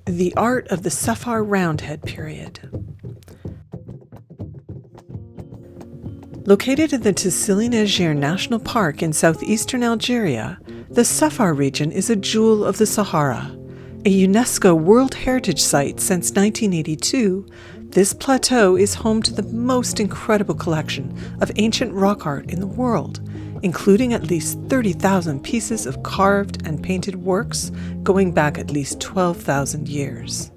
The art of the Safar Roundhead period. Located in the Tassili Ajjer National Park in southeastern Algeria, the Safar region is a jewel of the Sahara. A UNESCO World Heritage Site since 1982, this plateau is home to the most incredible collection of ancient rock art in the world, including at least 30,000 pieces of carved and painted works going back at least 12,000 years.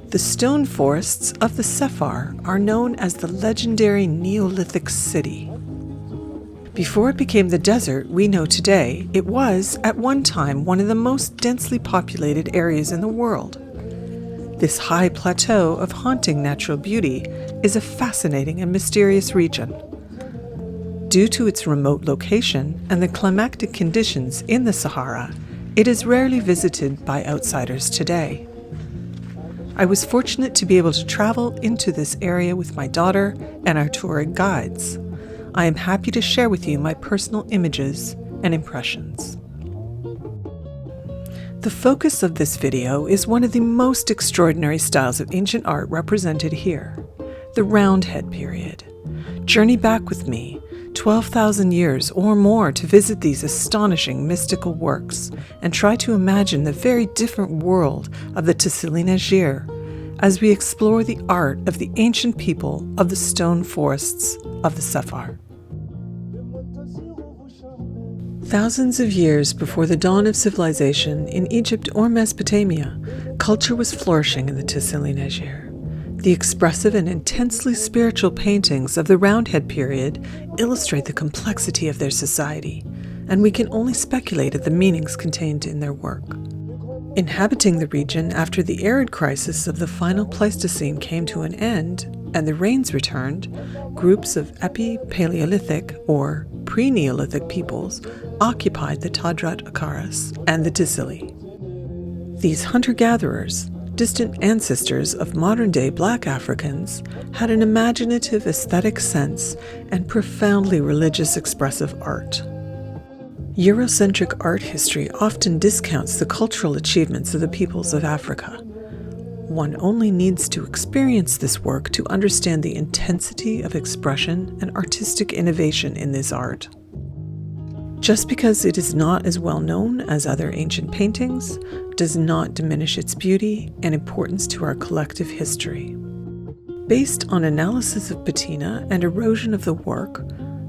The stone forests of the Safar are known as the legendary Neolithic city. Before it became the desert we know today, it was, at one time, one of the most densely populated areas in the world. This high plateau of haunting natural beauty is a fascinating and mysterious region. Due to its remote location and the climatic conditions in the Sahara, it is rarely visited by outsiders today. I was fortunate to be able to travel into this area with my daughter and our Tuareg guides. I am happy to share with you my personal images and impressions. The focus of this video is one of the most extraordinary styles of ancient art represented here, the Roundhead period. Journey back with me 12,000 years or more to visit these astonishing mystical works and try to imagine the very different world of the Tassili Ajjer as we explore the art of the ancient people of the stone forests of the Safar. Thousands of years before the dawn of civilization in Egypt or Mesopotamia, culture was flourishing in the Tassili Ajjer. The expressive and intensely spiritual paintings of the Roundhead period illustrate the complexity of their society, and we can only speculate at the meanings contained in their work. Inhabiting the region after the arid crisis of the final Pleistocene came to an end and the rains returned, groups of Epi-Paleolithic or pre-Neolithic peoples occupied the Tadrat Akaras and the Tassili. These hunter-gatherers, distant ancestors of modern-day Black Africans, had an imaginative aesthetic sense and profoundly religious expressive art. Eurocentric art history often discounts the cultural achievements of the peoples of Africa. One only needs to experience this work to understand the intensity of expression and artistic innovation in this art. Just because it is not as well known as other ancient paintings does not diminish its beauty and importance to our collective history. Based on analysis of patina and erosion of the work,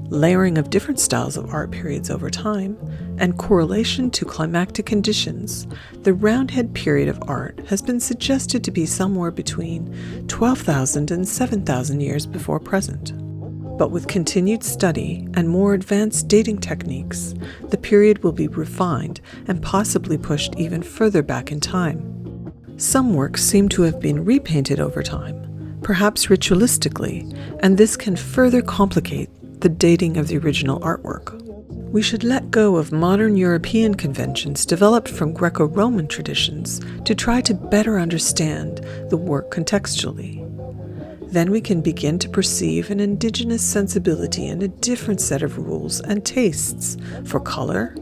layering of different styles of art periods over time, and correlation to climatic conditions, the Roundhead period of art has been suggested to be somewhere between 12,000 and 7,000 years before present. But with continued study and more advanced dating techniques, the period will be refined and possibly pushed even further back in time. Some works seem to have been repainted over time, perhaps ritualistically, and this can further complicate the dating of the original artwork. We should let go of modern European conventions developed from Greco-Roman traditions to try to better understand the work contextually. Then we can begin to perceive an indigenous sensibility and a different set of rules and tastes for color,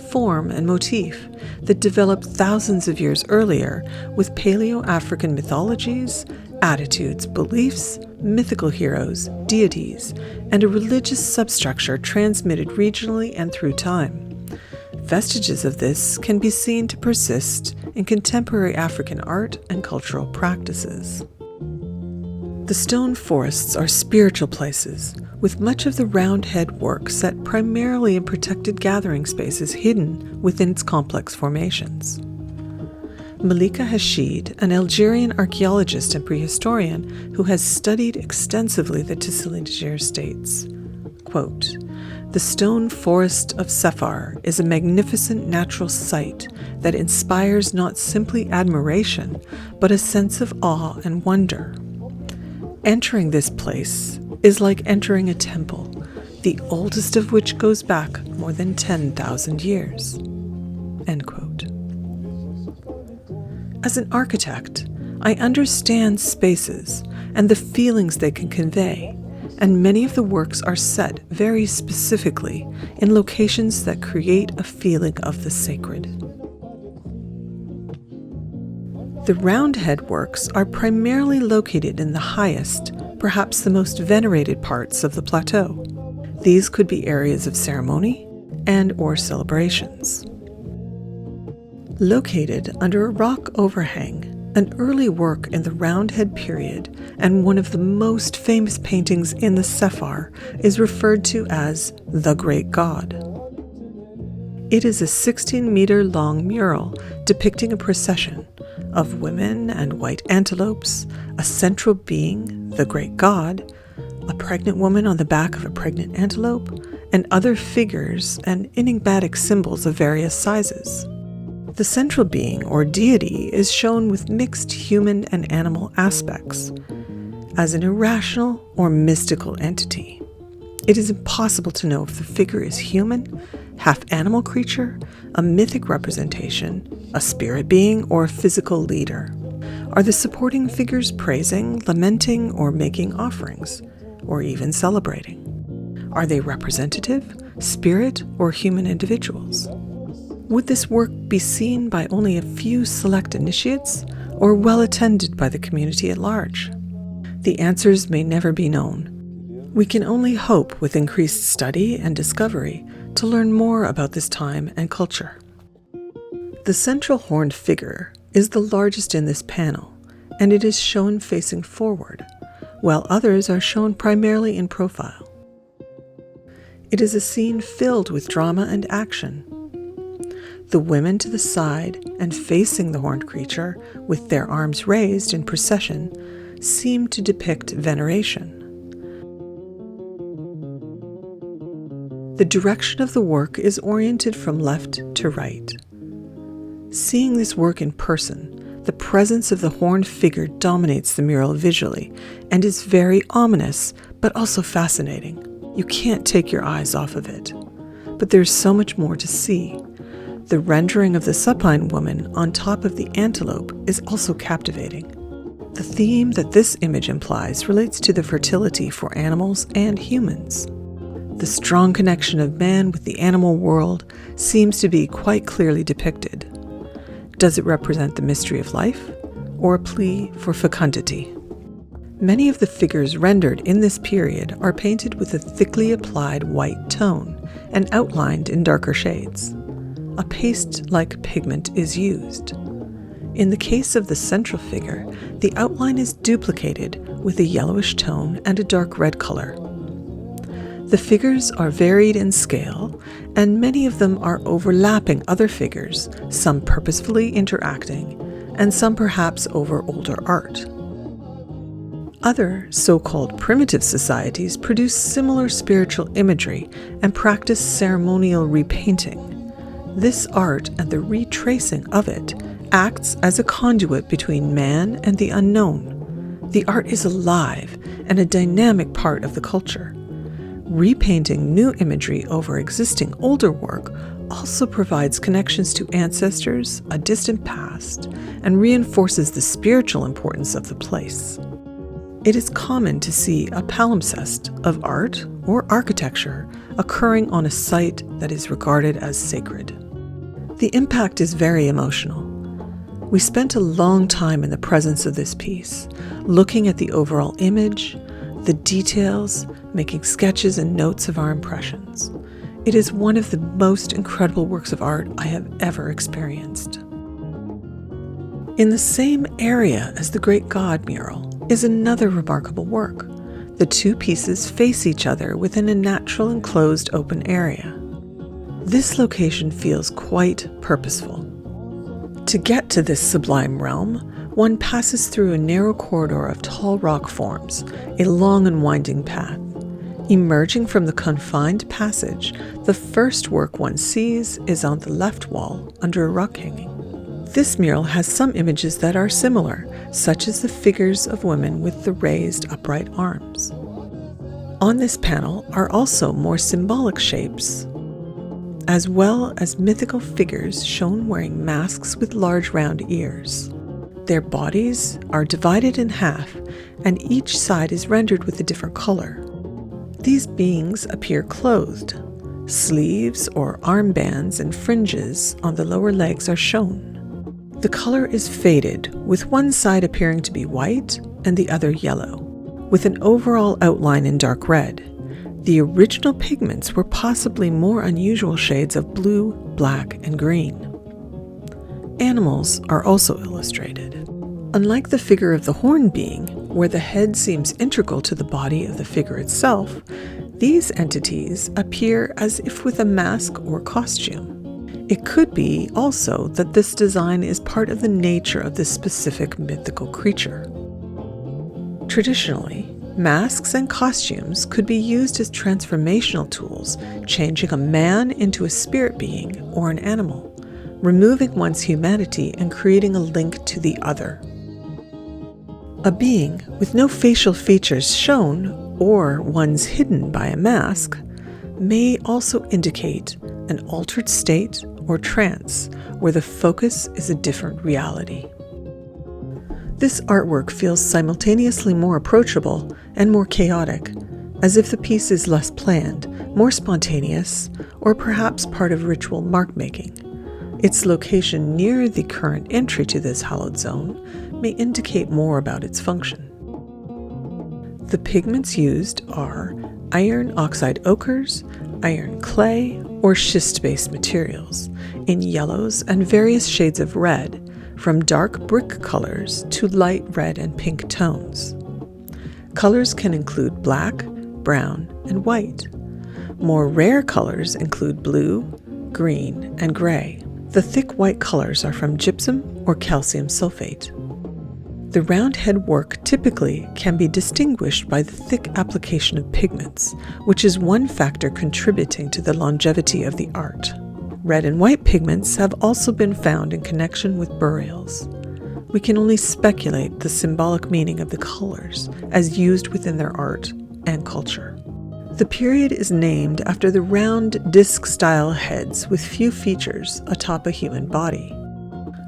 form, and motif that developed thousands of years earlier with Paleo-African mythologies, attitudes, beliefs, mythical heroes, deities, and a religious substructure transmitted regionally and through time. Vestiges of this can be seen to persist in contemporary African art and cultural practices. The stone forests are spiritual places, with much of the Roundhead work set primarily in protected gathering spaces hidden within its complex formations. Malika Hashid, an Algerian archaeologist and prehistorian who has studied extensively the Tassili Ajjer, states, quote, "The stone forest of Safar is a magnificent natural sight that inspires not simply admiration, but a sense of awe and wonder. Entering this place is like entering a temple, the oldest of which goes back more than 10,000 years." End quote. As an architect, I understand spaces and the feelings they can convey, and many of the works are set very specifically in locations that create a feeling of the sacred. The roundhead works are primarily located in the highest, perhaps the most venerated parts of the plateau. These could be areas of ceremony and/or celebrations. Located under a rock overhang, an early work in the Roundhead period and one of the most famous paintings in the Sahara is referred to as the Great God. It is a 16-meter-long mural depicting a procession of women and white antelopes, a central being, the Great God, a pregnant woman on the back of a pregnant antelope, and other figures and enigmatic symbols of various sizes. The central being, or deity, is shown with mixed human and animal aspects, as an irrational or mystical entity. It is impossible to know if the figure is human, half-animal creature, a mythic representation, a spirit being, or a physical leader. Are the supporting figures praising, lamenting, or making offerings, or even celebrating? Are they representative, spirit, or human individuals? Would this work be seen by only a few select initiates, or well attended by the community at large? The answers may never be known. We can only hope, with increased study and discovery, to learn more about this time and culture. The central horned figure is the largest in this panel, and it is shown facing forward, while others are shown primarily in profile. It is a scene filled with drama and action. The women to the side and facing the horned creature, with their arms raised in procession, seem to depict veneration. The direction of the work is oriented from left to right. Seeing this work in person, the presence of the horned figure dominates the mural visually and is very ominous, but also fascinating. You can't take your eyes off of it. But there's so much more to see. The rendering of the supine woman on top of the antelope is also captivating. The theme that this image implies relates to the fertility for animals and humans. The strong connection of man with the animal world seems to be quite clearly depicted. Does it represent the mystery of life, or a plea for fecundity? Many of the figures rendered in this period are painted with a thickly applied white tone and outlined in darker shades. A paste-like pigment is used. In the case of the central figure, the outline is duplicated with a yellowish tone and a dark red color. The figures are varied in scale, and many of them are overlapping other figures, some purposefully interacting, and some perhaps over older art. Other so-called primitive societies produce similar spiritual imagery and practice ceremonial repainting. This art and the retracing of it acts as a conduit between man and the unknown. The art is alive and a dynamic part of the culture. Repainting new imagery over existing older work also provides connections to ancestors, a distant past, and reinforces the spiritual importance of the place. It is common to see a palimpsest of art or architecture occurring on a site that is regarded as sacred. The impact is very emotional. We spent a long time in the presence of this piece, looking at the overall image, the details, making sketches and notes of our impressions. It is one of the most incredible works of art I have ever experienced. In the same area as the Great God mural is another remarkable work. The two pieces face each other within a natural enclosed open area. This location feels quite purposeful. To get to this sublime realm, one passes through a narrow corridor of tall rock forms, a long and winding path. Emerging from the confined passage, the first work one sees is on the left wall under a rock hanging. This mural has some images that are similar, such as the figures of women with the raised upright arms. On this panel are also more symbolic shapes, as well as mythical figures shown wearing masks with large round ears. Their bodies are divided in half, and each side is rendered with a different color. These beings appear clothed. Sleeves or armbands and fringes on the lower legs are shown. The color is faded, with one side appearing to be white and the other yellow, with an overall outline in dark red. The original pigments were possibly more unusual shades of blue, black, and green. Animals are also illustrated. Unlike the figure of the horned being, where the head seems integral to the body of the figure itself, these entities appear as if with a mask or costume. It could be also that this design is part of the nature of this specific mythical creature. Traditionally, masks and costumes could be used as transformational tools, changing a man into a spirit being or an animal, removing one's humanity and creating a link to the other. A being with no facial features shown or ones hidden by a mask may also indicate an altered state or trance where the focus is a different reality. This artwork feels simultaneously more approachable and more chaotic, as if the piece is less planned, more spontaneous, or perhaps part of ritual mark-making. Its location near the current entry to this hallowed zone may indicate more about its function. The pigments used are iron oxide ochres, iron clay, or schist-based materials, in yellows and various shades of red, from dark brick colors to light red and pink tones. Colors can include black, brown, and white. More rare colors include blue, green, and gray. The thick white colors are from gypsum or calcium sulfate. The roundhead work typically can be distinguished by the thick application of pigments, which is one factor contributing to the longevity of the art. Red and white pigments have also been found in connection with burials. We can only speculate the symbolic meaning of the colors as used within their art and culture. The period is named after the round disc-style heads with few features atop a human body.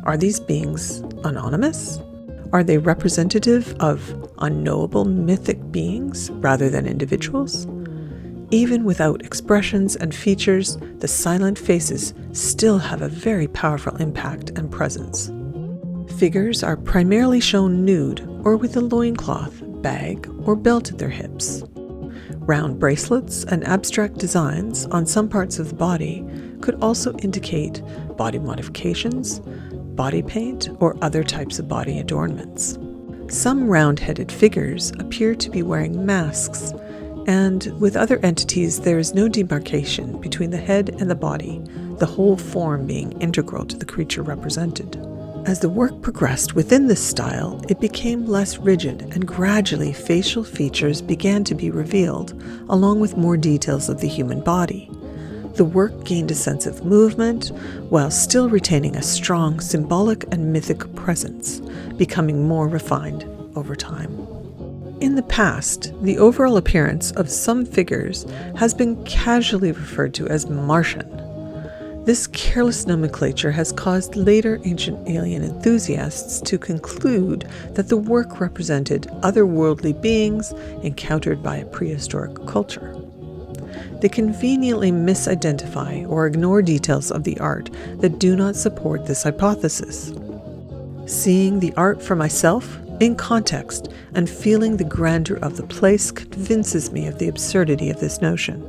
Are these beings anonymous? Are they representative of unknowable mythic beings rather than individuals? Even without expressions and features, the silent faces still have a very powerful impact and presence. Figures are primarily shown nude or with a loincloth, bag, or belt at their hips. Round bracelets and abstract designs on some parts of the body could also indicate body modifications, body paint, or other types of body adornments. Some round-headed figures appear to be wearing masks, and with other entities there is no demarcation between the head and the body, the whole form being integral to the creature represented. As the work progressed within this style, it became less rigid, and gradually facial features began to be revealed, along with more details of the human body. The work gained a sense of movement, while still retaining a strong symbolic and mythic presence, becoming more refined over time. In the past, the overall appearance of some figures has been casually referred to as Martian. This careless nomenclature has caused later ancient alien enthusiasts to conclude that the work represented otherworldly beings encountered by a prehistoric culture. They conveniently misidentify or ignore details of the art that do not support this hypothesis. Seeing the art for myself, in context, and feeling the grandeur of the place convinces me of the absurdity of this notion.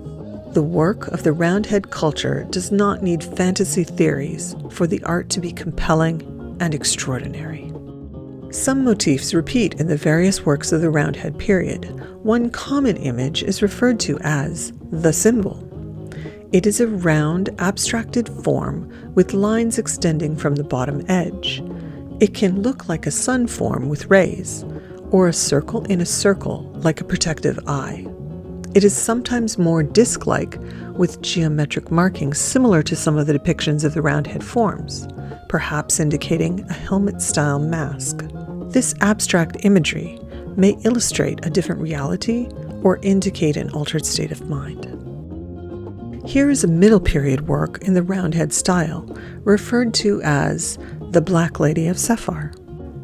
The work of the roundhead culture does not need fantasy theories for the art to be compelling and extraordinary. Some motifs repeat in the various works of the roundhead period. One common image is referred to as the symbol. It is a round, abstracted form with lines extending from the bottom edge. It can look like a sun form with rays, or a circle in a circle like a protective eye. It is sometimes more disc-like, with geometric markings similar to some of the depictions of the roundhead forms, perhaps indicating a helmet-style mask. This abstract imagery may illustrate a different reality or indicate an altered state of mind. Here is a middle period work in the roundhead style, referred to as the Black Lady of Sephar.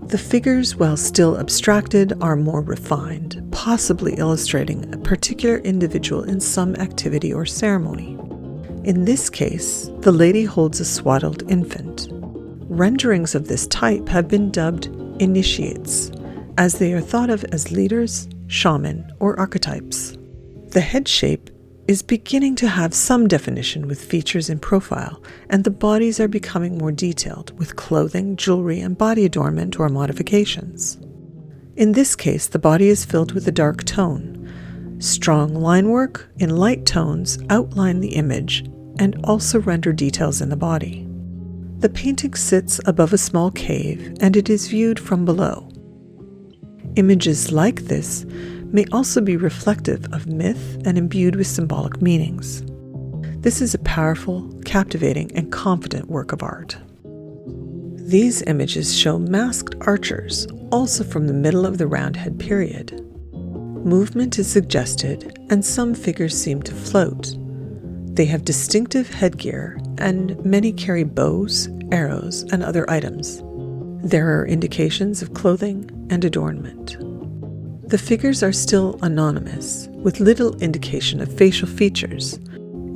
The figures, while still abstracted, are more refined, possibly illustrating a particular individual in some activity or ceremony. In this case, the lady holds a swaddled infant. Renderings of this type have been dubbed initiates, as they are thought of as leaders, shaman, or archetypes. The head shape is beginning to have some definition with features in profile, and the bodies are becoming more detailed with clothing, jewelry, and body adornment or modifications. In this case, the body is filled with a dark tone. Strong line work in light tones outline the image and also render details in the body. The painting sits above a small cave and it is viewed from below. Images like this may also be reflective of myth and imbued with symbolic meanings. This is a powerful, captivating, and confident work of art. These images show masked archers, also from the middle of the Roundhead period. Movement is suggested, and some figures seem to float. They have distinctive headgear, and many carry bows, arrows, and other items. There are indications of clothing and adornment. The figures are still anonymous, with little indication of facial features.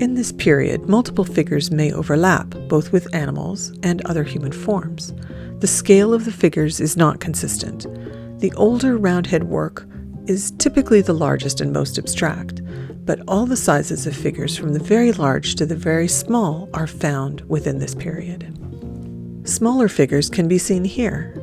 In this period, multiple figures may overlap, both with animals and other human forms. The scale of the figures is not consistent. The older Roundhead work is typically the largest and most abstract, but all the sizes of figures from the very large to the very small are found within this period. Smaller figures can be seen here.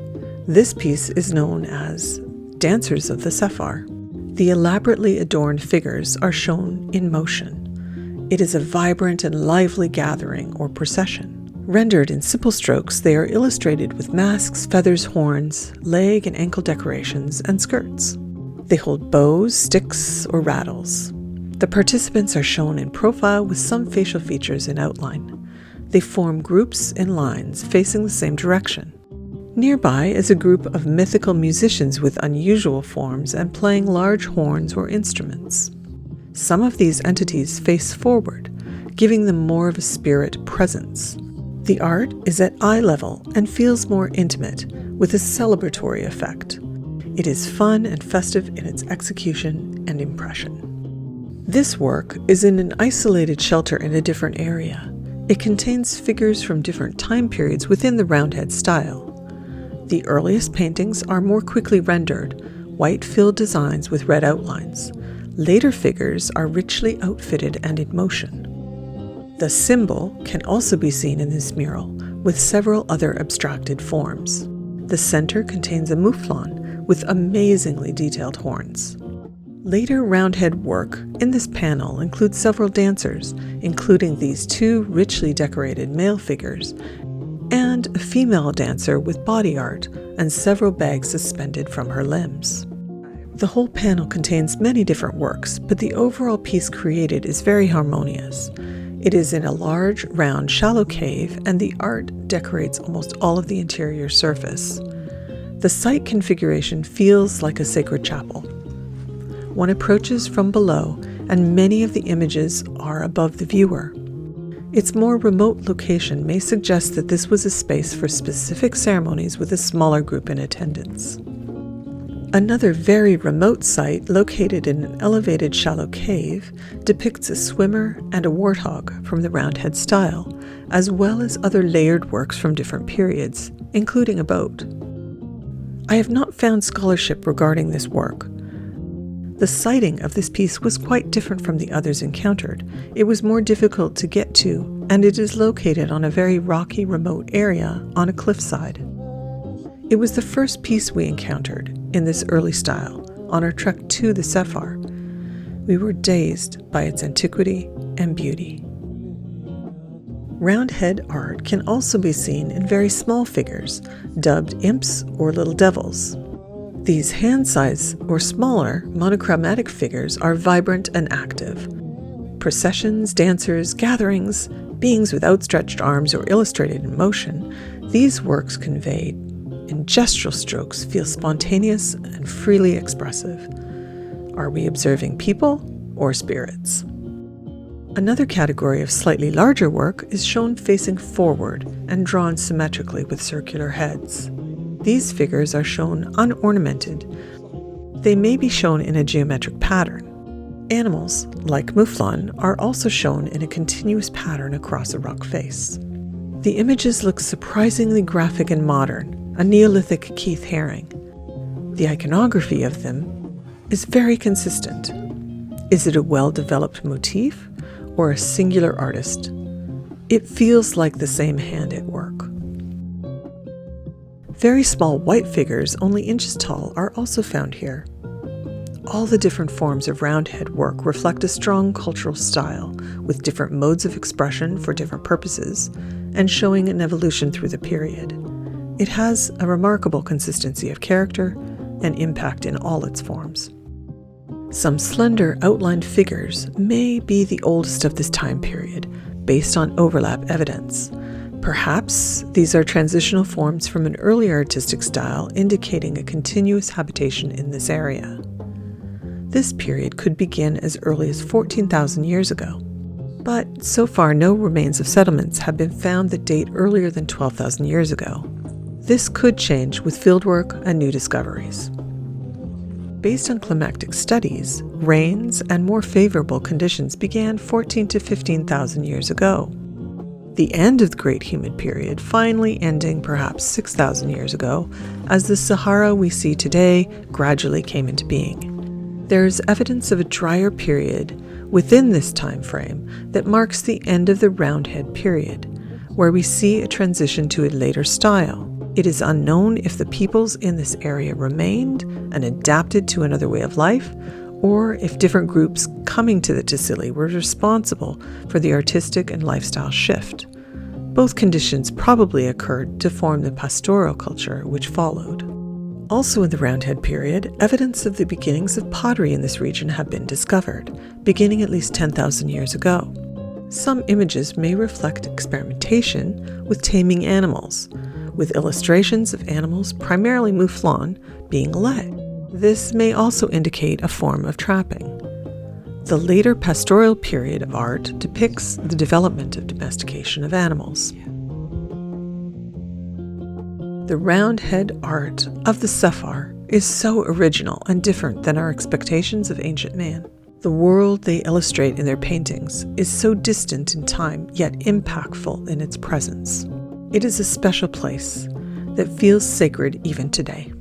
This piece is known as Dancers of the Sahara. The elaborately adorned figures are shown in motion. It is a vibrant and lively gathering or procession. Rendered in simple strokes, they are illustrated with masks, feathers, horns, leg and ankle decorations, and skirts. They hold bows, sticks, or rattles. The participants are shown in profile with some facial features in outline. They form groups in lines facing the same direction. Nearby is a group of mythical musicians with unusual forms and playing large horns or instruments. Some of these entities face forward, giving them more of a spirit presence. The art is at eye level and feels more intimate, with a celebratory effect. It is fun and festive in its execution and impression. This work is in an isolated shelter in a different area. It contains figures from different time periods within the Roundhead style. The earliest paintings are more quickly rendered, white-filled designs with red outlines. Later figures are richly outfitted and in motion. The symbol can also be seen in this mural, with several other abstracted forms. The center contains a mouflon with amazingly detailed horns. Later Roundhead work in this panel includes several dancers, including these two richly decorated male figures, and a female dancer with body art and several bags suspended from her limbs. The whole panel contains many different works, but the overall piece created is very harmonious. It is in a large, round, shallow cave, and the art decorates almost all of the interior surface. The site configuration feels like a sacred chapel. One approaches from below, and many of the images are above the viewer. Its more remote location may suggest that this was a space for specific ceremonies with a smaller group in attendance. Another very remote site, located in an elevated shallow cave, depicts a swimmer and a warthog from the Roundhead style, as well as other layered works from different periods, including a boat. I have not found scholarship regarding this work. The siting of this piece was quite different from the others encountered. It was more difficult to get to, and it is located on a very rocky, remote area on a cliffside. It was the first piece we encountered in this early style on our trek to the Sahara. We were dazed by its antiquity and beauty. Roundhead art can also be seen in very small figures, dubbed imps or little devils. These hand-size or smaller monochromatic figures are vibrant and active. Processions, dancers, gatherings, beings with outstretched arms or illustrated in motion, these works conveyed in gestural strokes feel spontaneous and freely expressive. Are we observing people or spirits? Another category of slightly larger work is shown facing forward and drawn symmetrically with circular heads. These figures are shown unornamented. They may be shown in a geometric pattern. Animals, like mouflon, are also shown in a continuous pattern across a rock face. The images look surprisingly graphic and modern, a Neolithic Keith Haring. The iconography of them is very consistent. Is it a well-developed motif or a singular artist? It feels like the same hand at work. Very small white figures, only inches tall, are also found here. All the different forms of roundhead work reflect a strong cultural style, with different modes of expression for different purposes, and showing an evolution through the period. It has a remarkable consistency of character and impact in all its forms. Some slender outlined figures may be the oldest of this time period, based on overlap evidence. Perhaps these are transitional forms from an earlier artistic style indicating a continuous habitation in this area. This period could begin as early as 14,000 years ago, but so far no remains of settlements have been found that date earlier than 12,000 years ago. This could change with fieldwork and new discoveries. Based on climactic studies, rains and more favorable conditions began 14 to 15,000 years ago. The end of the Great Humid Period finally ending perhaps 6,000 years ago, as the Sahara we see today gradually came into being. There is evidence of a drier period within this time frame that marks the end of the Roundhead period, where we see a transition to a later style. It is unknown if the peoples in this area remained and adapted to another way of life, or if different groups coming to the Tassili were responsible for the artistic and lifestyle shift. Both conditions probably occurred to form the pastoral culture which followed. Also in the Roundhead period, evidence of the beginnings of pottery in this region have been discovered, beginning at least 10,000 years ago. Some images may reflect experimentation with taming animals, with illustrations of animals, primarily mouflon, being led. This may also indicate a form of trapping. The later pastoral period of art depicts the development of domestication of animals. The roundhead art of the Safar is so original and different than our expectations of ancient man. The world they illustrate in their paintings is so distant in time, yet impactful in its presence. It is a special place that feels sacred even today.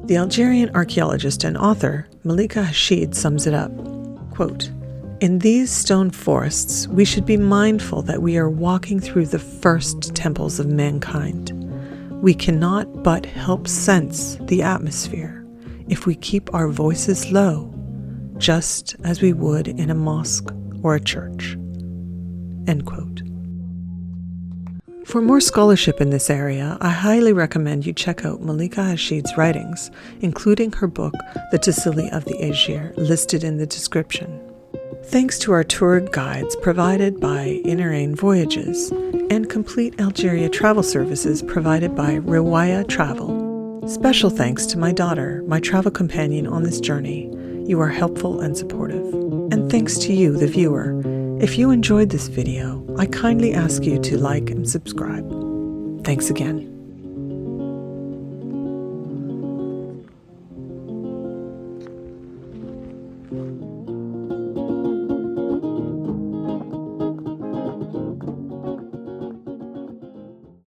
The Algerian archaeologist and author Malika Hachid sums it up, quote, "In these stone forests, we should be mindful that we are walking through the first temples of mankind. We cannot but help sense the atmosphere if we keep our voices low, just as we would in a mosque or a church." End quote. For more scholarship in this area, I highly recommend you check out Malika Hachid's writings, including her book, The Tassili of the Ajjer, listed in the description. Thanks to our tour guides provided by Inner Voyages and complete Algeria travel services provided by Riwaya Travel. Special thanks to my daughter, my travel companion on this journey. You are helpful and supportive. And thanks to you, the viewer. If you enjoyed this video, I kindly ask you to like and subscribe. Thanks again.